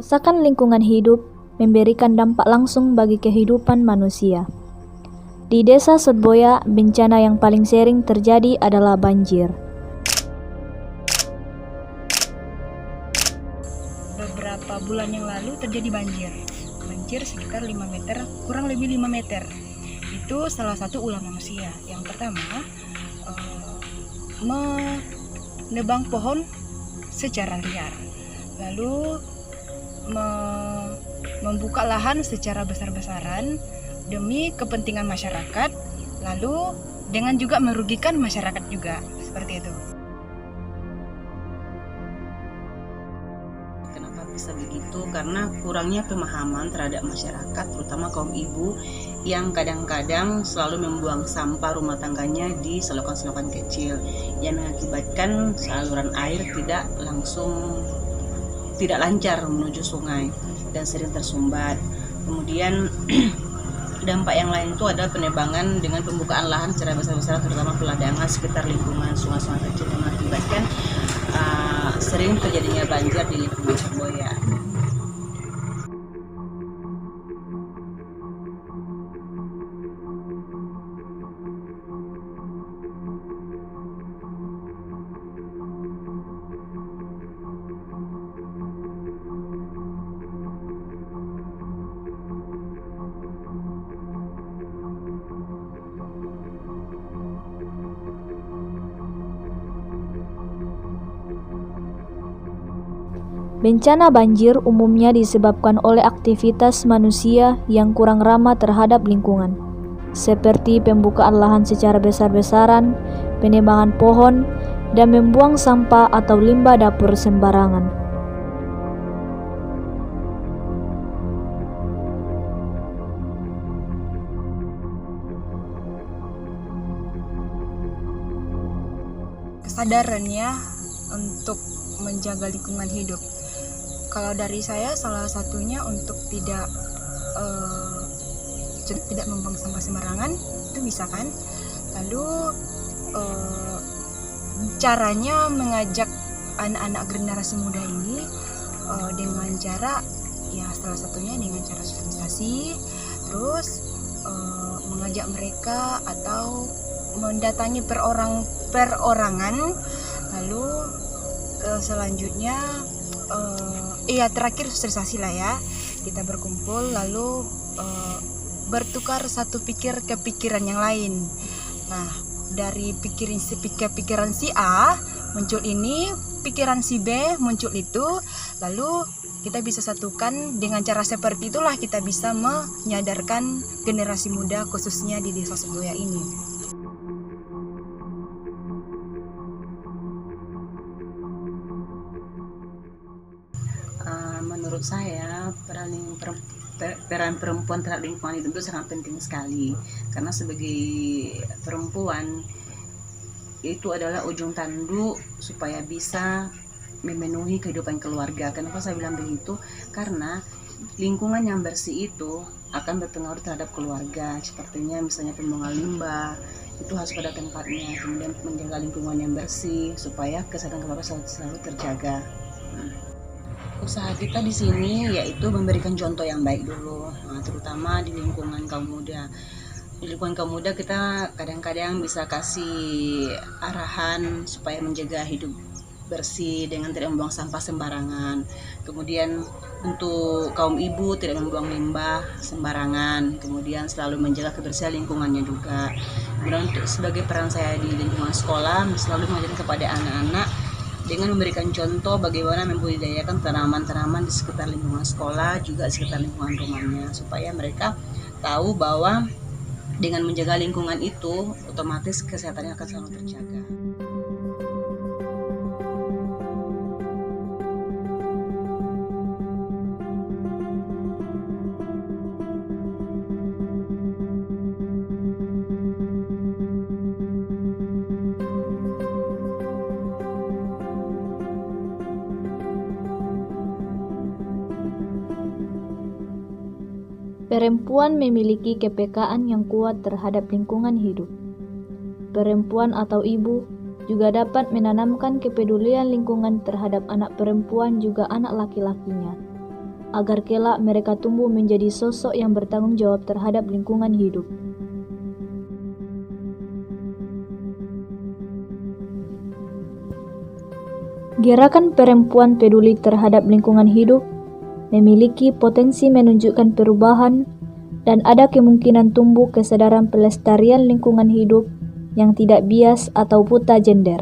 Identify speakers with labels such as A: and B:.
A: Kerusakan lingkungan hidup memberikan dampak langsung bagi kehidupan manusia. Di Desa Sotboya, bencana yang paling sering terjadi adalah banjir.
B: Beberapa bulan yang lalu terjadi banjir. Banjir sekitar 5 meter, kurang lebih 5 meter. Itu salah satu ulah manusia. Yang pertama, menebang pohon secara liar. Lalu membuka lahan secara besar-besaran demi kepentingan masyarakat, lalu dengan juga merugikan masyarakat juga, seperti itu.
C: Kenapa bisa begitu? Karena kurangnya pemahaman terhadap masyarakat, terutama kaum ibu yang kadang-kadang selalu membuang sampah rumah tangganya di selokan-selokan kecil yang mengakibatkan saluran air tidak lancar menuju sungai dan sering tersumbat. Kemudian dampak yang lain itu adalah penebangan dengan pembukaan lahan secara besar-besaran, terutama peladangan sekitar lingkungan sungai-sungai kecil yang mengakibatkan sering terjadinya banjir di lingkungan Sotboya.
A: Bencana banjir umumnya disebabkan oleh aktivitas manusia yang kurang ramah terhadap lingkungan, seperti pembukaan lahan secara besar-besaran, penebangan pohon, dan membuang sampah atau limbah dapur sembarangan.
B: Kesadarannya untuk menjaga lingkungan hidup. Kalau dari saya, salah satunya untuk tidak membuang sampah sembarangan, itu bisa kan. Lalu caranya mengajak anak-anak generasi muda ini dengan cara, ya salah satunya dengan cara sosialisasi, terus mengajak mereka atau mendatangi perorangan, lalu selanjutnya terakhir sosialisasi lah ya, kita berkumpul lalu bertukar satu kepikiran yang lain. Nah, dari pikiran si A muncul ini, pikiran si B muncul itu, lalu kita bisa satukan. Dengan cara seperti itulah kita bisa menyadarkan generasi muda khususnya di Desa Sotboya ini.
C: Menurut saya peran perempuan terhadap lingkungan hidup itu sangat penting sekali, karena sebagai perempuan itu adalah ujung tanduk supaya bisa memenuhi kehidupan keluarga. Kenapa saya bilang begitu? Karena lingkungan yang bersih itu akan berpengaruh terhadap keluarga, sepertinya misalnya pembuangan limbah itu harus pada tempatnya, kemudian menjaga lingkungan yang bersih supaya kesehatan keluarga selalu terjaga. Usaha kita di sini yaitu memberikan contoh yang baik dulu, terutama di lingkungan kaum muda. Di lingkungan kaum muda kita kadang-kadang bisa kasih arahan supaya menjaga hidup bersih dengan tidak membuang sampah sembarangan. Kemudian untuk kaum ibu tidak membuang limbah sembarangan. Kemudian selalu menjaga kebersihan lingkungannya juga. Kemudian untuk sebagai peran saya di lingkungan sekolah, selalu mengajarkan kepada anak-anak dengan memberikan contoh bagaimana membudidayakan tanaman-tanaman di sekitar lingkungan sekolah, juga di sekitar lingkungan rumahnya, supaya mereka tahu bahwa dengan menjaga lingkungan itu otomatis kesehatannya akan selalu terjaga.
A: Perempuan memiliki kepekaan yang kuat terhadap lingkungan hidup. Perempuan atau ibu juga dapat menanamkan kepedulian lingkungan terhadap anak perempuan juga anak laki-lakinya, agar kelak mereka tumbuh menjadi sosok yang bertanggung jawab terhadap lingkungan hidup. Gerakan perempuan peduli terhadap lingkungan hidup memiliki potensi menunjukkan perubahan dan ada kemungkinan tumbuh kesadaran pelestarian lingkungan hidup yang tidak bias atau buta gender.